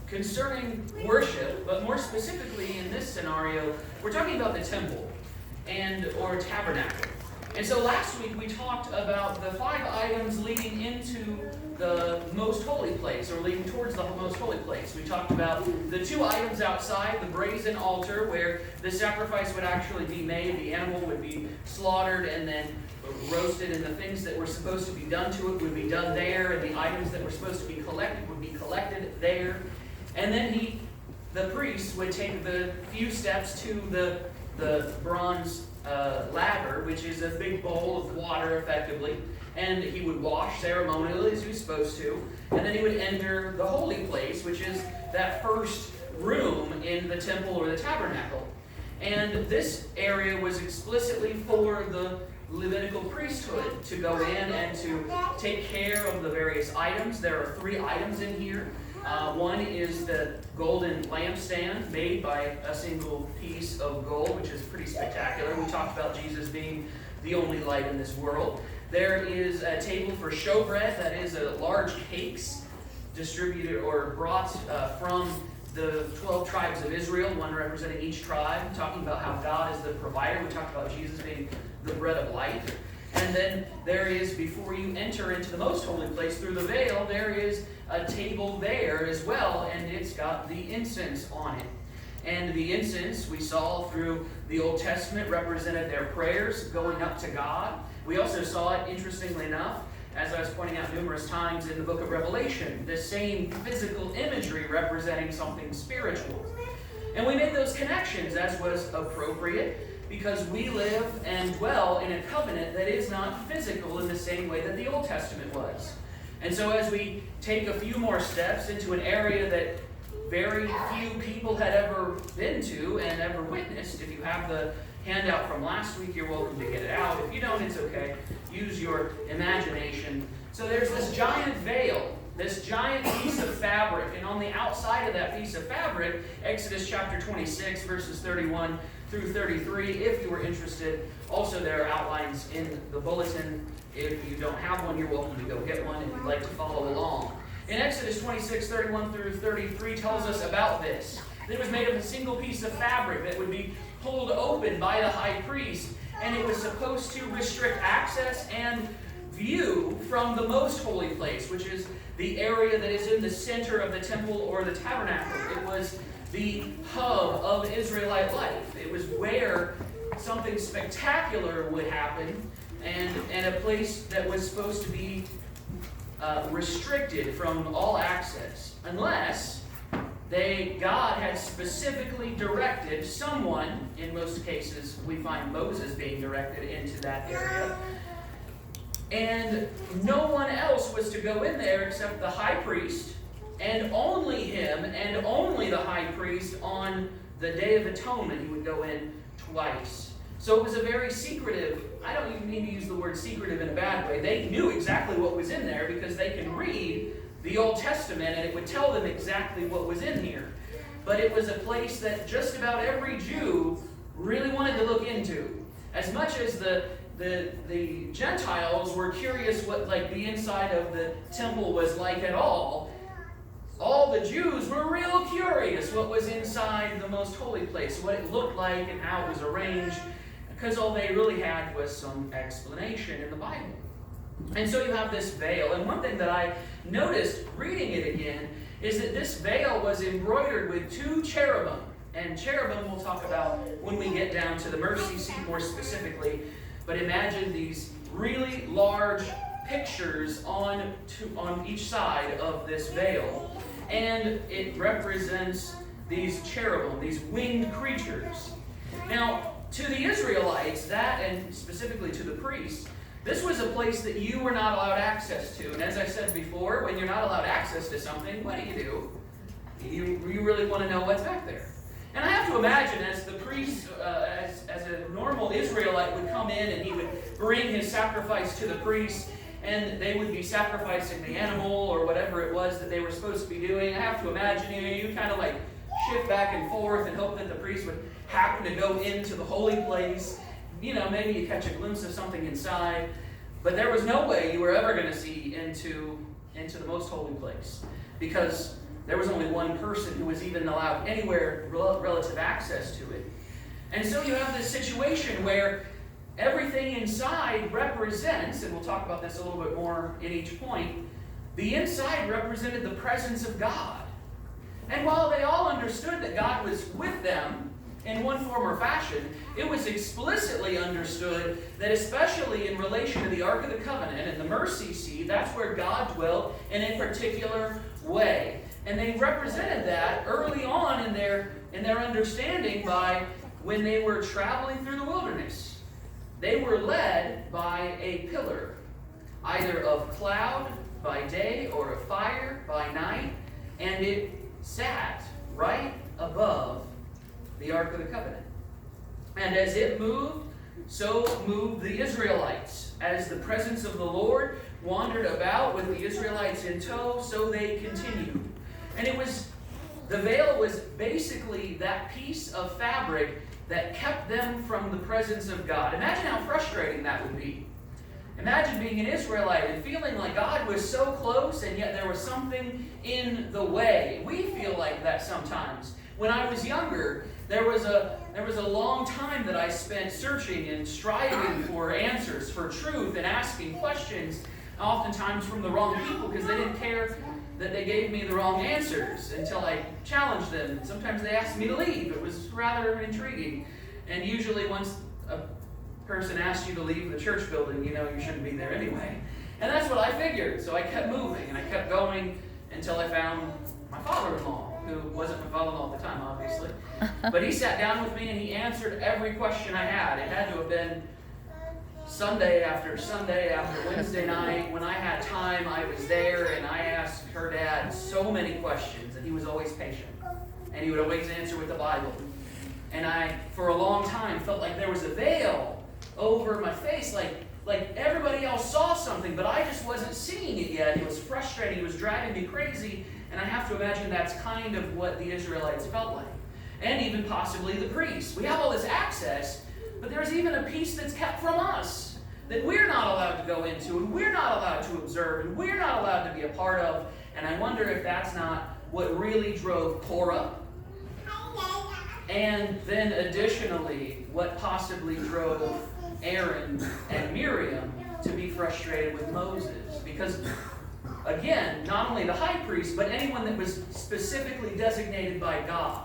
concerning worship, but more specifically in this scenario, we're talking about the temple or tabernacle. And so last week we talked about the 5 items leading into the most holy place, or leading towards the most holy place. We talked about the 2 items outside, the brazen altar, where the sacrifice would actually be made, the animal would be slaughtered and then roasted, and the things that were supposed to be done to it would be done there, and the items that were supposed to be collected would be collected there. And then the priest would take the few steps to the bronze laver, which is a big bowl of water, effectively, and he would wash ceremonially as he was supposed to, and then he would enter the holy place, which is that first room in the temple or the tabernacle. And this area was explicitly for the Levitical priesthood to go in and to take care of the various items. There are 3 items in here. One is the golden lampstand made by a single piece of gold, which is pretty spectacular. We talked about Jesus being the only light in this world. There is a table for showbread, that is large cakes distributed or brought from the 12 tribes of Israel, one representing each tribe, talking about how God is the provider. We talked about Jesus being the bread of life. And then there is, before you enter into the most holy place through the veil, there is a table there as well, and it's got the incense on it. And the incense, we saw through the Old Testament, represented their prayers going up to God. We also saw it, interestingly enough, as I was pointing out numerous times in the book of Revelation, the same physical imagery representing something spiritual. And we made those connections as was appropriate, because we live and dwell in a covenant that is not physical in the same way that the Old Testament was. And so as we take a few more steps into an area that very few people had ever been to and ever witnessed, if you have the handout from last week, you're welcome to get it out. If you don't, it's okay. Use your imagination. So there's this giant veil, this giant piece of fabric, and on the outside of that piece of fabric, Exodus chapter 26, verses 31 through 33, if you were interested. Also, there are outlines in the bulletin. If you don't have one, you're welcome to go get one if you'd like to follow along. In Exodus 26, 31 through 33 tells us about this. It was made of a single piece of fabric that would be pulled open by the high priest, and it was supposed to restrict access and view from the most holy place, which is the area that is in the center of the temple or the tabernacle. It was the hub of Israelite life. It was where something spectacular would happen, and a place that was supposed to be restricted from all access, unless God had specifically directed someone. In most cases, we find Moses being directed into that area. And no one else was to go in there except the high priest, and only him, and only the high priest on the Day of Atonement. He would go in twice. So it was a very secretive, I don't even mean to use the word secretive in a bad way. They knew exactly what was in there because they can read the Old Testament and it would tell them exactly what was in here. But it was a place that just about every Jew really wanted to look into. As much as the Gentiles were curious what the inside of the temple was like at all the Jews were real curious what was inside the most holy place, what it looked like and how it was arranged, because all they really had was some explanation in the Bible. And so you have this veil. And one thing that I noticed reading it again is that this veil was embroidered with 2 cherubim. And cherubim we'll talk about when we get down to the mercy seat more specifically. But imagine these really large pictures on each side of this veil. And it represents these cherubim, these winged creatures. Now, to the Israelites, and specifically to the priests, this was a place that you were not allowed access to. And as I said before, when you're not allowed access to something, what do? You really want to know what's back there. And I have to imagine as the priest, as a normal Israelite would come in and he would bring his sacrifice to the priest, and they would be sacrificing the animal or whatever it was that they were supposed to be doing. I have to imagine you kind of shift back and forth and hope that the priest would happen to go into the holy place. Maybe you catch a glimpse of something inside. But there was no way you were ever going to see into the most holy place, because There was only one person who was even allowed anywhere relative access to it. And so you have this situation where everything inside represents, and we'll talk about this a little bit more in each point, the inside represented the presence of God. And while they all understood that God was with them in one form or fashion, it was explicitly understood that especially in relation to the Ark of the Covenant and the mercy seat, that's where God dwelt in a particular way. And they represented that early on in their understanding by when they were traveling through the wilderness. They were led by a pillar, either of cloud by day or of fire by night, and it sat right above the Ark of the Covenant. And as it moved, so moved the Israelites. As the presence of the Lord wandered about with the Israelites in tow, so they continued. And the veil was basically that piece of fabric that kept them from the presence of God. Imagine how frustrating that would be. Imagine being an Israelite and feeling like God was so close and yet there was something in the way. We feel like that sometimes. When I was younger, there was a long time that I spent searching and striving for answers, for truth, and asking questions, oftentimes from the wrong people because they didn't care that they gave me the wrong answers until I challenged them. Sometimes they asked me to leave. It was rather intriguing. And usually once a person asks you to leave the church building, you know you shouldn't be there anyway. And that's what I figured. So I kept moving and I kept going until I found my father-in-law, who wasn't my father-in-law at the time, obviously. But he sat down with me and he answered every question I had. It had to have been Sunday after Wednesday night. When I had time, I was there and I asked her dad so many questions, and he was always patient. And he would always answer with the Bible. And I, for a long time, felt like there was a veil over my face, like everybody else saw something, but I just wasn't seeing it yet. It was frustrating. It was driving me crazy. And I have to imagine that's kind of what the Israelites felt like. And even possibly the priests. We have all this access, but there's even a piece that's kept from us that we're not allowed to go into, and we're not allowed to observe, and we're not allowed to be a part of. And I wonder if that's not what really drove Korah. And then additionally, what possibly drove Aaron and Miriam to be frustrated with Moses. Because, again, not only the high priest, but anyone that was specifically designated by God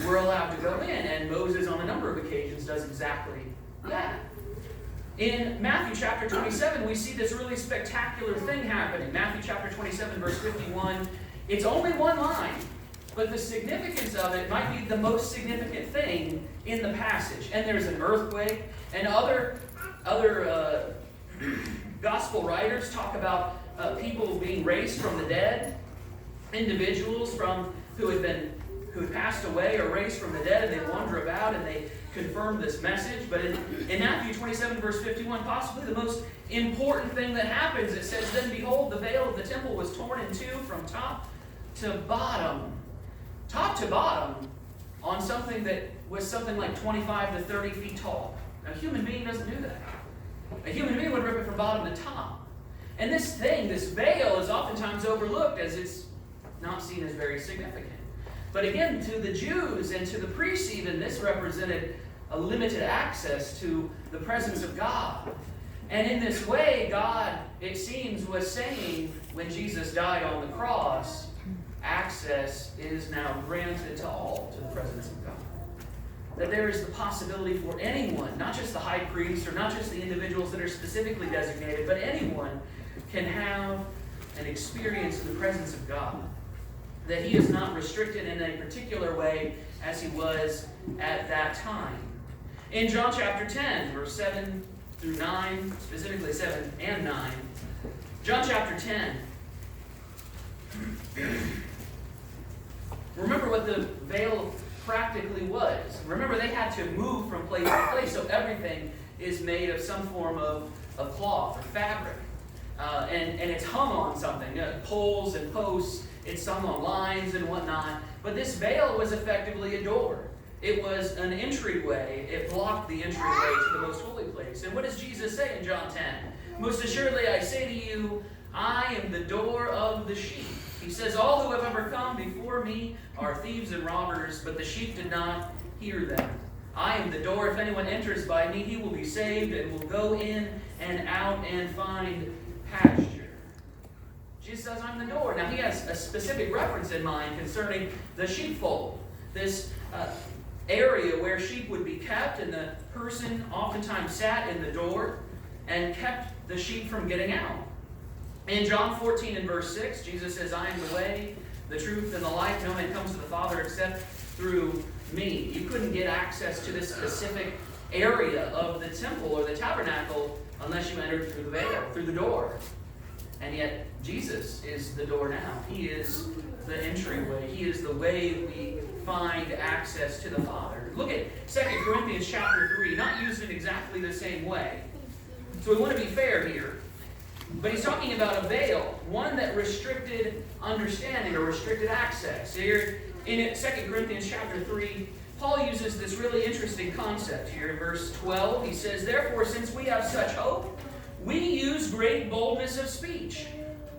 were allowed to go in. And Moses, on a number of occasions, does exactly that. In Matthew chapter 27, we see this really spectacular thing happening. Matthew chapter 27, verse 51. It's only one line, but the significance of it might be the most significant thing in the passage. And there's an earthquake, and other gospel writers talk about people being raised from the dead, individuals who had passed away or raised from the dead, and they wander about and they confirm this message. But in Matthew 27, verse 51, possibly the most important thing that happens, it says, "Then behold, the veil of the temple was torn in two from top to bottom." Top to bottom on something that was something like 25 to 30 feet tall. Now, a human being doesn't do that. A human being would rip it from bottom to top. And this veil, is oftentimes overlooked as it's not seen as very significant. But again, to the Jews and to the priests even, this represented a limited access to the presence of God. And in this way, God, it seems, was saying when Jesus died on the cross, access is now granted to all to the presence of God. That there is the possibility for anyone, not just the high priest or not just the individuals that are specifically designated, but anyone can have an experience in the presence of God. That he is not restricted in a particular way as he was at that time. In John chapter 10, verse 7 through 9, specifically 7 and 9, John chapter 10, remember what the veil practically was. Remember, they had to move from place to place, so everything is made of some form of cloth or fabric. And it's hung on something, poles and posts. It's hung on lines and whatnot. But this veil was effectively a door. It was an entryway. It blocked the entryway to the most holy place. And what does Jesus say in John 10? "Most assuredly I say to you, I am the door of the sheep. He says, all who have ever come before me are thieves and robbers, but the sheep did not hear them. I am the door. If anyone enters by me, he will be saved and will go in and out and find pasture. Jesus says, I'm the door. Now, he has a specific reference in mind concerning the sheepfold. This area where sheep would be kept, and the person oftentimes sat in the door and kept the sheep from getting out. In John 14 and verse 6, Jesus says, I am the way, the truth, and the life. No man comes to the Father except through me. You couldn't get access to this specific area of the temple or the tabernacle unless you entered through the veil, through the door. And yet, Jesus is the door now. He is the entryway. He is the way we find access to the Father. Look at 2 Corinthians chapter 3, not used in exactly the same way. So we want to be fair here. But he's talking about a veil, one that restricted understanding or restricted access. Here in 2 Corinthians chapter 3, Paul uses this really interesting concept here in verse 12. He says, therefore, since we have such hope, we use great boldness of speech,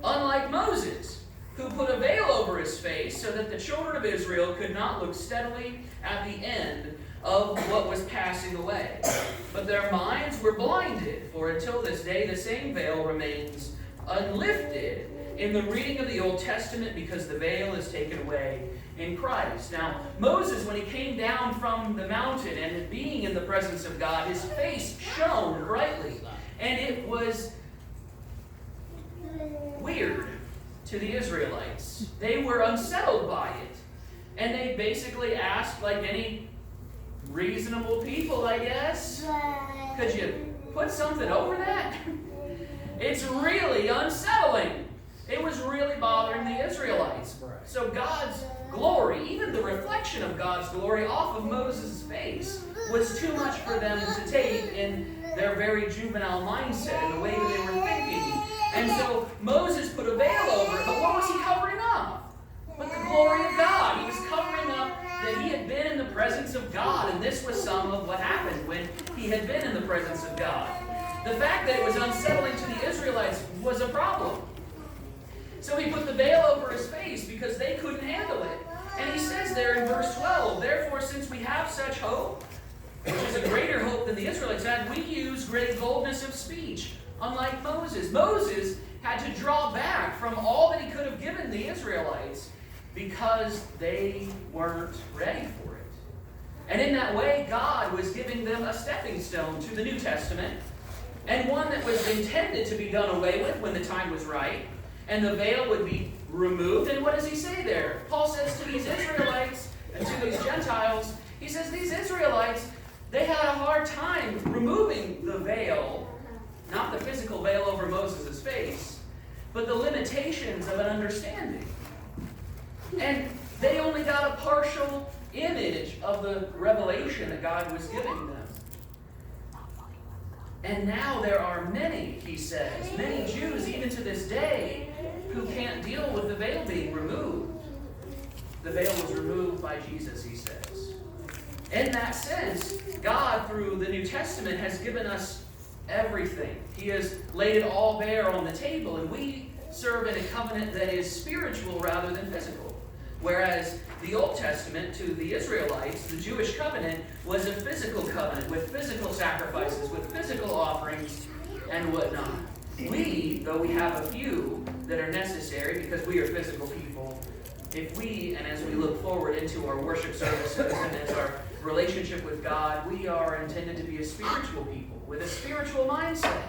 unlike Moses, who put a veil over his face so that the children of Israel could not look steadily at the end of what was passing away. But their minds were blinded, for until this day the same veil remains unlifted in the reading of the Old Testament, because the veil is taken away in Christ. Now, Moses, when he came down from the mountain and being in the presence of God, his face shone brightly. And it was weird to the Israelites. They were unsettled by it. And they basically asked, like any reasonable people, I guess, could you put something over that? It's really unsettling. It was really bothering the Israelites. So God's glory, even the reflection of God's glory off of Moses' face, was too much for them to take in their very juvenile mindset and the way that they were thinking. And so Moses put a veil over it, but what was he covering up? But the glory of God. He was covering up that he had been in the presence of God, and this was some of what happened when he had been in the presence of God. The fact that it was unsettling to the Israelites was a problem. So he put the veil over his face because they couldn't handle it. And he says there in verse 12, therefore, since we have such hope, which is a greater hope than the Israelites had, we use great boldness of speech, unlike Moses. Moses had to draw back from all that he could have given the Israelites because they weren't ready for it. And in that way, God was giving them a stepping stone to the New Testament, and one that was intended to be done away with when the time was right, and the veil would be removed. And what does he say there? Paul says to these Israelites and to these Gentiles, he says these Israelites, they had a hard time removing the veil, not the physical veil over Moses' face, but the limitations of an understanding. And they only got a partial image of the revelation that God was giving them. And now there are many, he says, many Jews, even to this day, who can't deal with the veil being removed. The veil was removed by Jesus, he says. In that sense, God, through the New Testament, has given us everything. He has laid it all bare on the table, and we serve in a covenant that is spiritual rather than physical. Whereas the Old Testament, to the Israelites, the Jewish covenant, was a physical covenant with physical sacrifices, with physical offerings, and whatnot. We, though we have a few that are necessary because we are physical people, if we, and as we look forward into our worship services and as our relationship with God, we are intended to be a spiritual people with a spiritual mindset.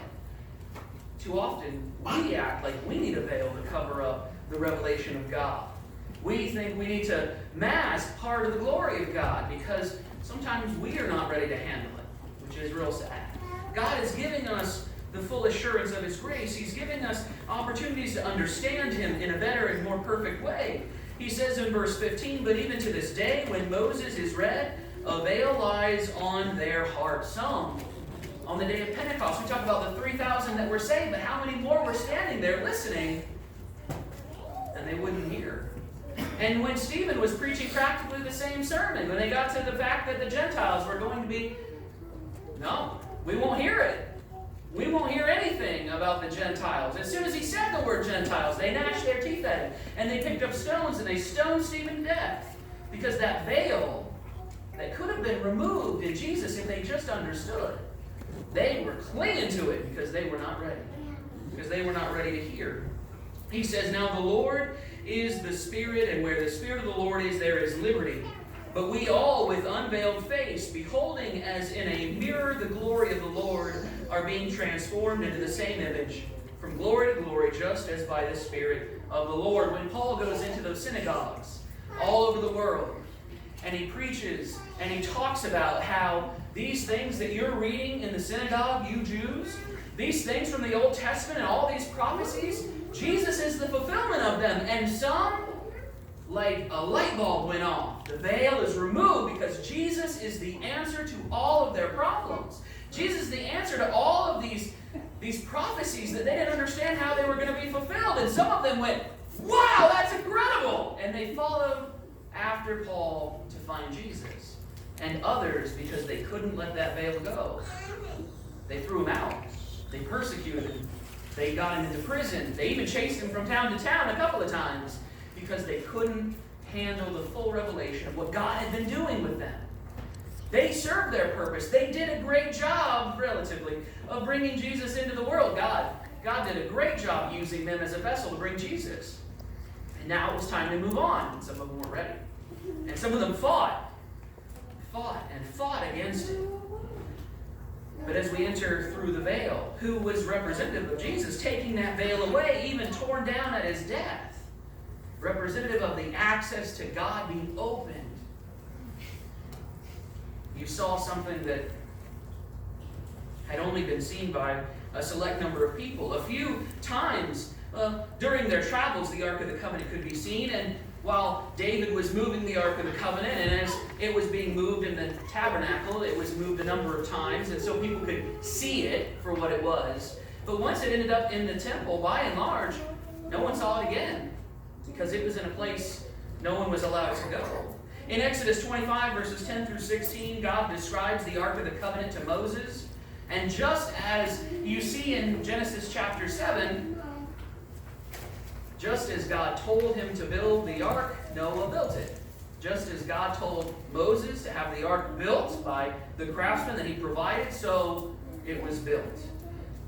Too often, we act like we need a veil to cover up the revelation of God. We think we need to mask part of the glory of God because sometimes we are not ready to handle it, which is real sad. God is giving us the full assurance of His grace. He's giving us opportunities to understand Him in a better and more perfect way. He says in verse 15, but even to this day, when Moses is read, a veil lies on their hearts. Some, on the day of Pentecost, we talk about the 3,000 that were saved, but how many more were standing there listening and they wouldn't hear? And when Stephen was preaching practically the same sermon, when they got to the fact that the Gentiles were going to be, no, we won't hear it. we won't hear anything about the Gentiles. As soon as he said the word Gentiles, they gnashed their teeth at him. And they picked up stones and they stoned Stephen to death. Because that veil that could have been removed in Jesus if they just understood, they were clinging to it because they were not ready. Because they were not ready to hear. He says, now the Lord is the Spirit, and where the Spirit of the Lord is, there is liberty. But we all, with unveiled face, beholding as in a mirror the glory of the Lord, are being transformed into the same image, from glory to glory, just as by the Spirit of the Lord. When Paul goes into those synagogues all over the world, and he preaches, and he talks about how these things that you're reading in the synagogue, you Jews, these things from the Old Testament and all these prophecies, Jesus is the fulfillment of them. And some, like a light bulb went off. The veil is removed because Jesus is the answer to all of their problems. Jesus is the answer to all of these prophecies that they didn't understand how they were going to be fulfilled. And some of them went, wow, that's incredible! And they followed after Paul to find Jesus. And others, because they couldn't let that veil go, they threw him out. They persecuted him. They got him into prison. They even chased him from town to town a couple of times because they couldn't handle the full revelation of what God had been doing with them. They served their purpose. They did a great job, relatively, of bringing Jesus into the world. God did a great job using them as a vessel to bring Jesus. And now it was time to move on. And some of them were ready. And some of them fought against it. But as we enter through the veil, who was representative of Jesus, taking that veil away, even torn down at his death, representative of the access to God being opened. You saw something that had only been seen by a select number of people. A few times during their travels, the Ark of the Covenant could be seen, and while David was moving the Ark of the Covenant, and as it was being moved in the tabernacle, it was moved a number of times, and so people could see it for what it was. But once it ended up in the temple, by and large, no one saw it again, because it was in a place no one was allowed to go. In Exodus 25, verses 10 through 16, God describes the Ark of the Covenant to Moses, and just as you see in Genesis chapter 7, just as God told him to build the ark, Noah built it. Just as God told Moses to have the ark built by the craftsman that he provided, so it was built.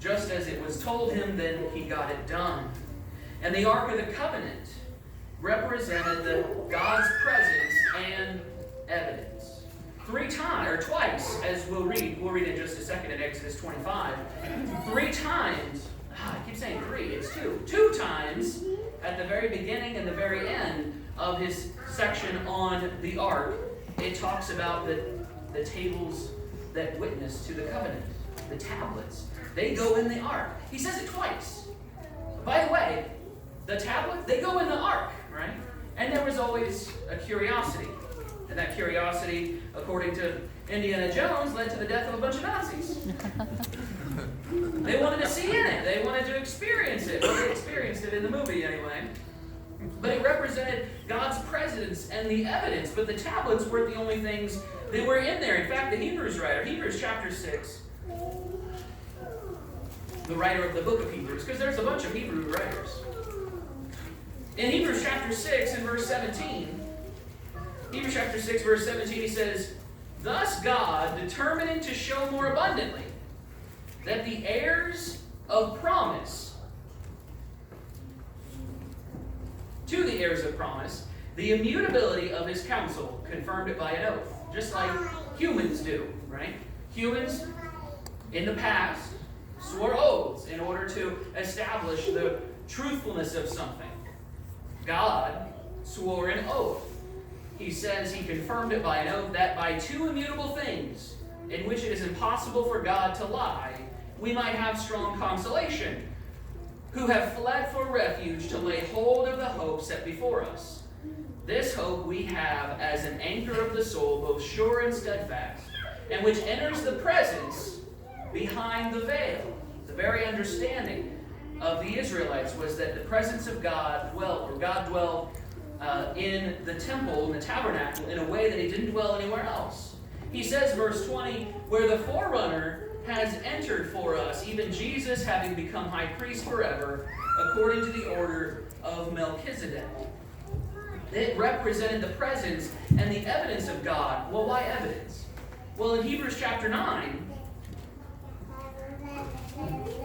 Just as it was told him, then he got it done. And the Ark of the Covenant represented God's presence and evidence. Twice, as we'll read in just a second in Exodus 25, 3 times, I keep saying 3, it's 2. 2 times at the very beginning and the very end of his section on the ark, it talks about the tables that witness to the covenant, the tablets. They go in the ark. He says it twice. By the way, the tablets, they go in the ark, right? And there was always a curiosity. And that curiosity, according to Indiana Jones, led to the death of a bunch of Nazis. They wanted to see in it. They wanted to experience it. Well, they experienced it in the movie anyway. But it represented God's presence and the evidence. But the tablets weren't the only things that were in there. In fact, the Hebrews writer, Hebrews chapter 6, the writer of the book of Hebrews, because there's a bunch of Hebrew writers. In Hebrews chapter 6 and verse 17, Hebrews chapter 6 verse 17, he says, "Thus God, determining to show more abundantly that the heirs of promise, to the heirs of promise, the immutability of his counsel, confirmed it by an oath." Just like humans do, right? Humans in the past swore oaths in order to establish the truthfulness of something. God swore an oath. He says he confirmed it by an oath that by 2 immutable things, in which it is impossible for God to lie, we might have strong consolation, who have fled for refuge to lay hold of the hope set before us. This hope we have as an anchor of the soul, both sure and steadfast, and which enters the presence behind the veil. The very understanding of the Israelites was that the presence of God dwelt, in the temple, in the tabernacle, in a way that he didn't dwell anywhere else. He says, verse 20, where the forerunner has entered for us, even Jesus having become high priest forever, according to the order of Melchizedek. It represented the presence and the evidence of God. Well, why evidence? Well, in Hebrews chapter 9,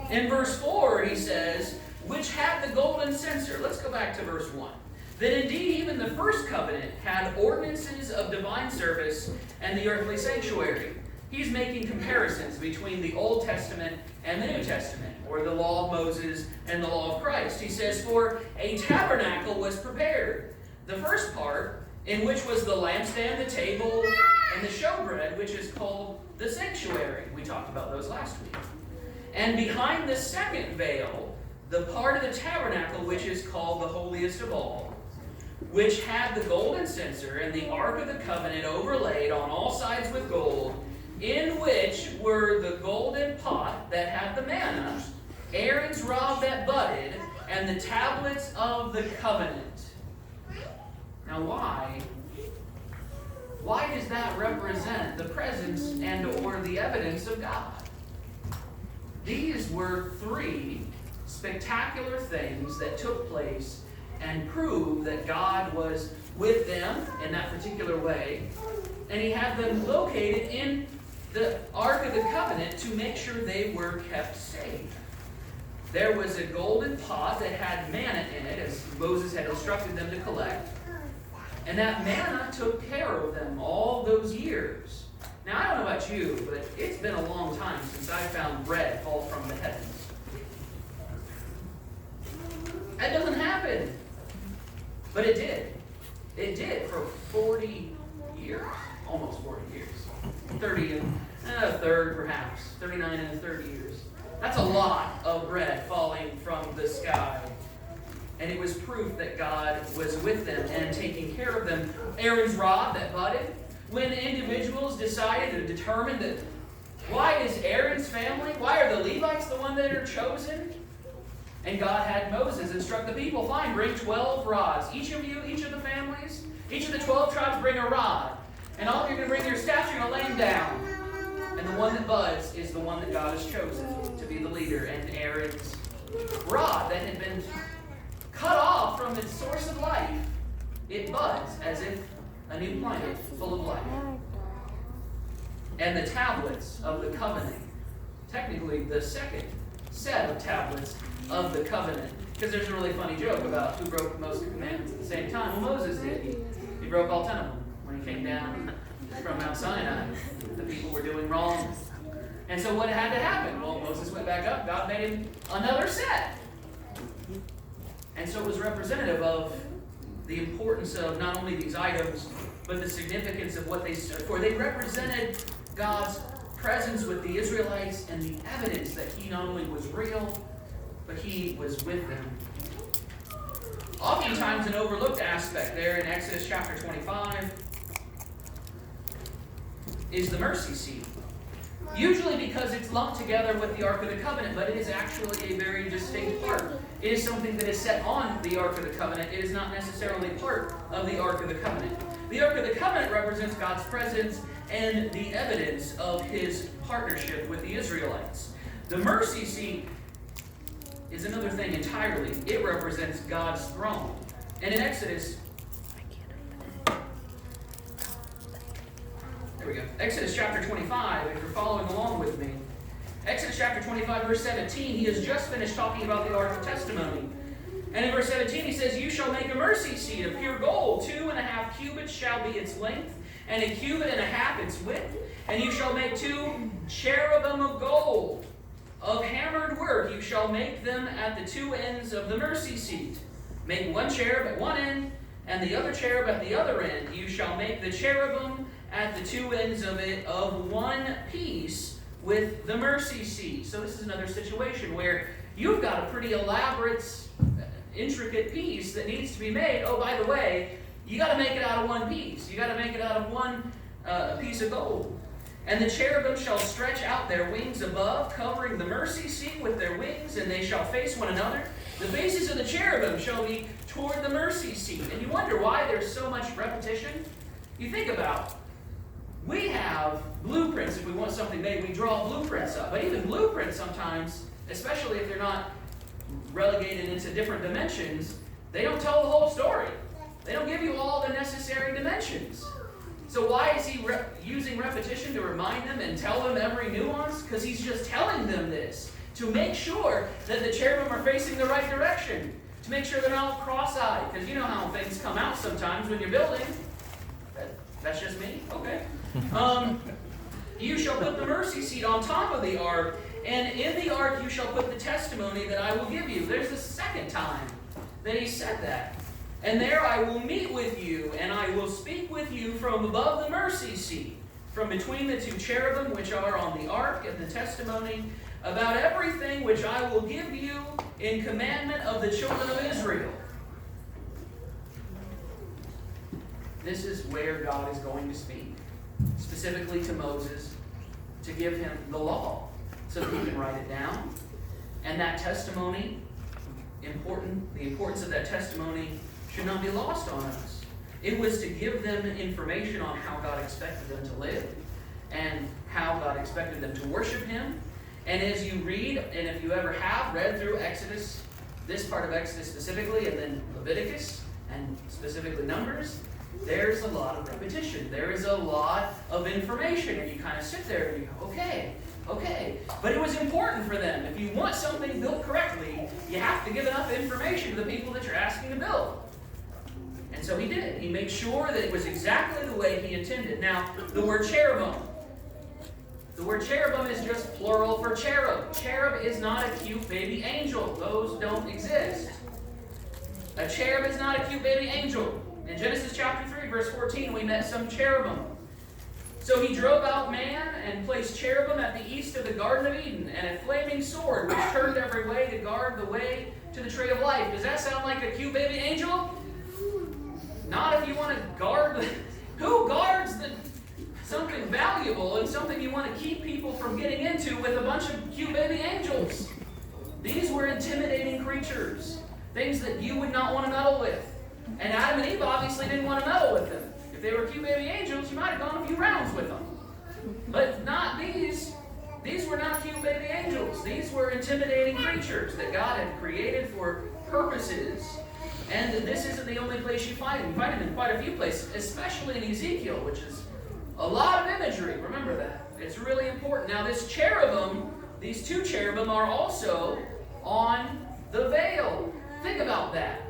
in verse 4, he says, which had the golden censer. Let's go back to verse 1. That indeed even the first covenant had ordinances of divine service and the earthly sanctuary. He's making comparisons between the Old Testament and the New Testament, or the law of Moses and the law of Christ. He says, for a tabernacle was prepared. The first part, in which was the lampstand, the table, and the showbread, which is called the sanctuary. We talked about those last week. And behind the second veil, the part of the tabernacle which is called the holiest of all, which had the golden censer and the ark of the covenant overlaid on all sides with gold, in which were the golden pot that had the manna, Aaron's rod that budded, and the tablets of the covenant. Now why? Why does that represent the presence and or the evidence of God? These were three spectacular things that took place and proved that God was with them in that particular way. And he had them located in the Ark of the Covenant to make sure they were kept safe. There was a golden pot that had manna in it, as Moses had instructed them to collect. And that manna took care of them all those years. Now, I don't know about you, but it's been a long time since I found bread fall from the heavens. That doesn't happen. But it did. It did for 40 years. Almost 40 years. 30 and a third, perhaps. 39 and a third years. That's a lot of bread falling from the sky. And it was proof that God was with them and taking care of them. Aaron's rod that budded. When individuals decided to determine that, why is Aaron's family, why are the Levites the one that are chosen? And God had Moses instruct the people, fine, bring 12 rods. Each of you, each of the families, each of the 12 tribes bring a rod. And all of you are going to bring your staff, you're going to lay them down. And the one that buds is the one that God has chosen to be the leader. And Aaron's rod that had been cut off from its source of life, it buds as if a new planet full of life. And the tablets of the covenant, technically the second set of tablets of the covenant. Because there's a really funny joke about who broke most commandments at the same time. Well, Moses did. He broke all 10 of them when he came down from Mount Sinai. The people were doing wrong. And so what had to happen? Well, Moses went back up. God made him another set. And so it was representative of the importance of not only these items, but the significance of what they stood for. They represented God's presence with the Israelites and the evidence that he not only was real, but he was with them. Oftentimes an overlooked aspect there in Exodus chapter 25 is the mercy seat. Usually because it's lumped together with the Ark of the Covenant, but it is actually a very distinct part. It is something that is set on the Ark of the Covenant. It is not necessarily part of the Ark of the Covenant. The Ark of the Covenant represents God's presence and the evidence of his partnership with the Israelites. The mercy seat is another thing entirely. It represents God's throne. And in Exodus, there we go. Exodus chapter 25, if you're following along with me. Exodus chapter 25, verse 17, he has just finished talking about the Ark of Testimony. And in verse 17 he says, you shall make a mercy seat of pure gold. 2.5 cubits shall be its length, and 1.5 cubits its width. And you shall make 2 cherubim of gold, of hammered work. You shall make them at the 2 ends of the mercy seat. Make 1 cherub at one end, and the other cherub at the other end. You shall make the cherubim at the 2 ends of it of one piece with the mercy seat. So this is another situation where you've got a pretty elaborate, intricate piece that needs to be made. Oh, by the way, you got to make it out of one piece. You got to make it out of one piece of gold. And the cherubim shall stretch out their wings above, covering the mercy seat with their wings, and they shall face one another. The faces of the cherubim shall be toward the mercy seat. And you wonder why there's so much repetition? You think about We have blueprints. If we want something made, we draw blueprints up. But even blueprints sometimes, especially if they're not relegated into different dimensions, they don't tell the whole story. They don't give you all the necessary dimensions. So why is he using repetition to remind them and tell them every nuance? Because he's just telling them this to make sure that the cherubim are facing the right direction, to make sure they're not cross-eyed. Because you know how things come out sometimes when you're building. That's just me? Okay. You shall put the mercy seat on top of the ark, and in the ark you shall put the testimony that I will give you. There's the second time that he said that. And there I will meet with you, and I will speak with you from above the mercy seat, from between the two cherubim which are on the ark and the testimony, about everything which I will give you in commandment of the children of Israel. This is where God is going to speak, specifically to Moses, to give him the law, so that he can write it down. And that testimony, the importance of that testimony should not be lost on us. It was to give them information on how God expected them to live and how God expected them to worship him. And as you read, and if you ever have read through Exodus, this part of Exodus specifically, and then Leviticus, and specifically Numbers, there's a lot of repetition. There is a lot of information, and you kind of sit there and you go, okay. But it was important for them. If you want something built correctly, you have to give enough information to the people that you're asking to build. And so he did. He made sure that it was exactly the way he intended. Now, the word cherubim. The word cherubim is just plural for cherub. Cherub is not a cute baby angel. Those don't exist. A cherub is not a cute baby angel. In Genesis chapter 3, verse 14, we met some cherubim. So he drove out man and placed cherubim at the east of the Garden of Eden, and a flaming sword which turned every way to guard the way to the tree of life. Does that sound like a cute baby angel? Not if you want to guard who guards something valuable and something you want to keep people from getting into with a bunch of cute baby angels. These were intimidating creatures, things that you would not want to meddle with. And Adam and Eve obviously didn't want to meddle with them. If they were cute baby angels, you might have gone a few rounds with them. But not these. These were not cute baby angels. These were intimidating creatures that God had created for purposes. And this isn't the only place you find them. You find them in quite a few places, especially in Ezekiel, which is a lot of imagery. Remember that. It's really important. Now this cherubim, these two cherubim are also on the veil. Think about that.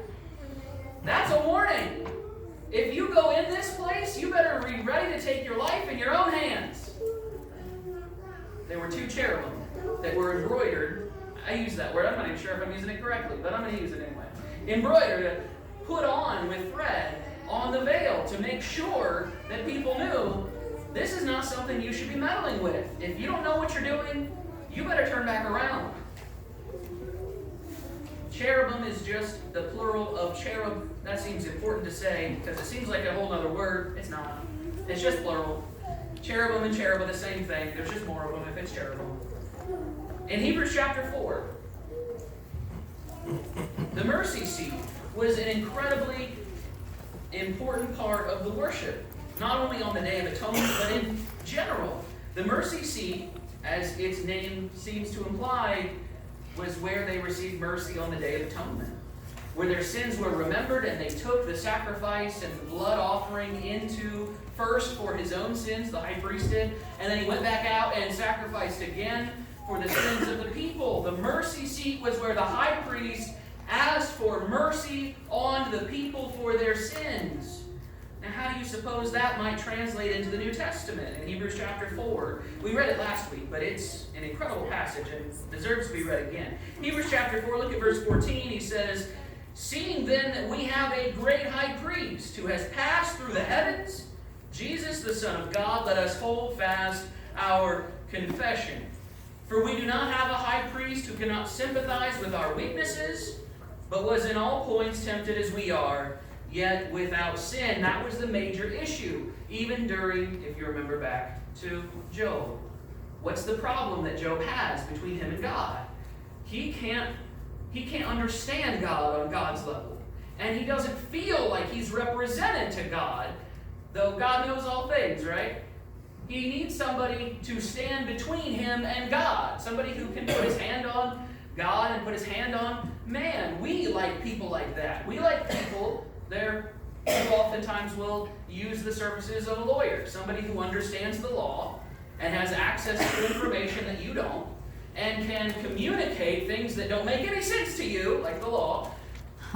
That's a warning. If you go in this place, you better be ready to take your life in your own hands. There were two cherubim that were embroidered. I use that word. I'm not even sure if I'm using it correctly, but I'm going to use it anyway. Embroidered, put on with thread on the veil to make sure that people knew this is not something you should be meddling with. If you don't know what you're doing, you better turn back around. Cherubim is just the plural of cherub. That seems important to say because it seems like a whole other word. It's not. It's just plural. Cherubim and cherub are the same thing. There's just more of them if it's cherubim. In Hebrews chapter 4, the mercy seat was an incredibly important part of the worship. Not only on the Day of Atonement, but in general. The mercy seat, as its name seems to imply, was where they received mercy on the Day of Atonement, where their sins were remembered and they took the sacrifice and the blood offering into first for his own sins, the high priest did, and then he went back out and sacrificed again for the sins of the people. The mercy seat was where the high priest asked for mercy on the people for their sins. Now, how do you suppose that might translate into the New Testament in Hebrews chapter 4? We read it last week, but it's an incredible passage and deserves to be read again. Hebrews chapter 4, look at verse 14. He says, "Seeing then that we have a great high priest who has passed through the heavens, Jesus the Son of God, let us hold fast our confession. For we do not have a high priest who cannot sympathize with our weaknesses, but was in all points tempted as we are, yet without sin." That was the major issue, even during, if you remember back to Job. What's the problem that Job has between him and God? He can't understand God on God's level. And he doesn't feel like he's represented to God, though God knows all things, right? He needs somebody to stand between him and God. Somebody who can put his hand on God and put his hand on man. We like people like that. We like people who oftentimes will use the services of a lawyer. Somebody who understands the law and has access to information that you don't, and can communicate things that don't make any sense to you, like the law,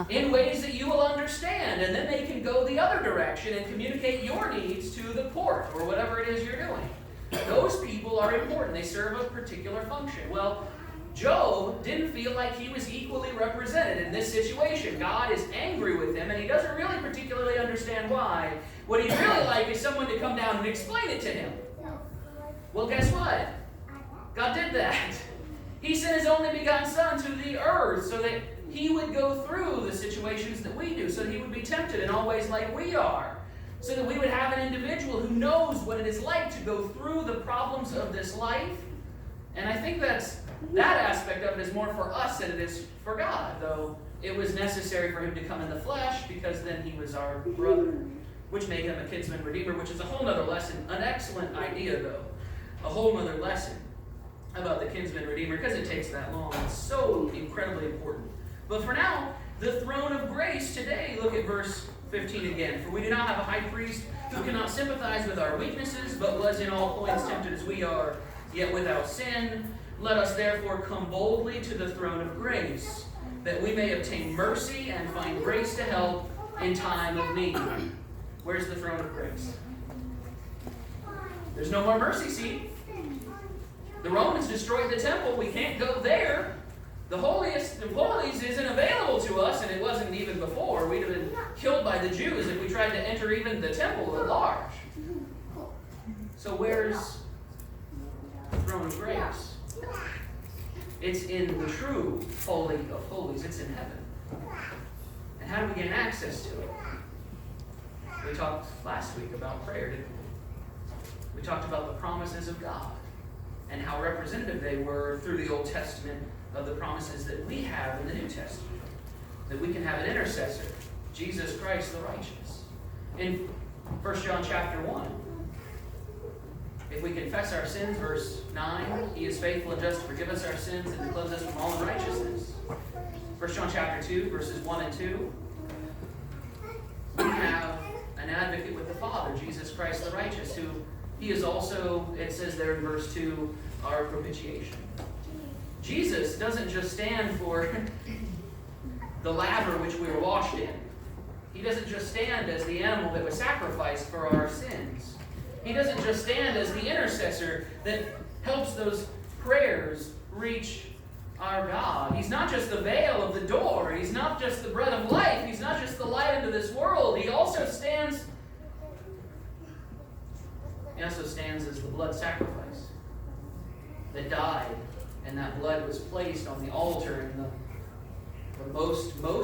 in ways that you will understand. And then they can go the other direction and communicate your needs to the court or whatever it is you're doing. Those people are important. They serve a particular function. Well, Job didn't feel like he was equally represented in this situation. God is angry with him, and he doesn't really particularly understand why. What he'd really like is someone to come down and explain it to him. Well, guess what? God did that. He sent his only begotten Son to the earth so that he would go through the situations that we do, so that he would be tempted in all ways like we are, so that we would have an individual who knows what it is like to go through the problems of this life. And I think that aspect of it is more for us than it is for God, though it was necessary for him to come in the flesh, because then he was our brother, which made him a kinsman redeemer, which is a whole other lesson. An excellent idea, though. A whole other lesson about the kinsman redeemer, because it takes that long. It's so incredibly important. But for now, the throne of grace today, look at verse 15 again. For we do not have a high priest who cannot sympathize with our weaknesses, but was in all points tempted as we are, yet without sin. Let us therefore come boldly to the throne of grace, that we may obtain mercy and find grace to help in time of need. Where's the throne of grace? There's no more mercy seat. The Romans destroyed the temple. We can't go there. The holiest of holies isn't available to us, and it wasn't even before. We'd have been killed by the Jews if we tried to enter even the temple at large. So where's the throne of grace? It's in the true Holy of Holies. It's in heaven. And how do we gain access to it? We talked last week about prayer, didn't we? We talked about the promises of God and how representative they were through the Old Testament of the promises that we have in the New Testament. That we can have an intercessor, Jesus Christ the righteous. In 1 John chapter 1, if we confess our sins, verse 9, he is faithful and just to forgive us our sins and to cleanse us from all unrighteousness. 1 John chapter 2, verses 1 and 2, we have an advocate with the Father, Jesus Christ the righteous, who he is also, it says there in verse 2, our propitiation. Jesus doesn't just stand for the laver which we were washed in. He doesn't just stand as the animal that was sacrificed for our sins. He doesn't just stand as the intercessor that helps those prayers reach our God. He's not just the veil of the door. He's not just the bread of life. He's not just the light into this world. He also stands as the blood sacrifice that died, and that blood was placed on the altar in the most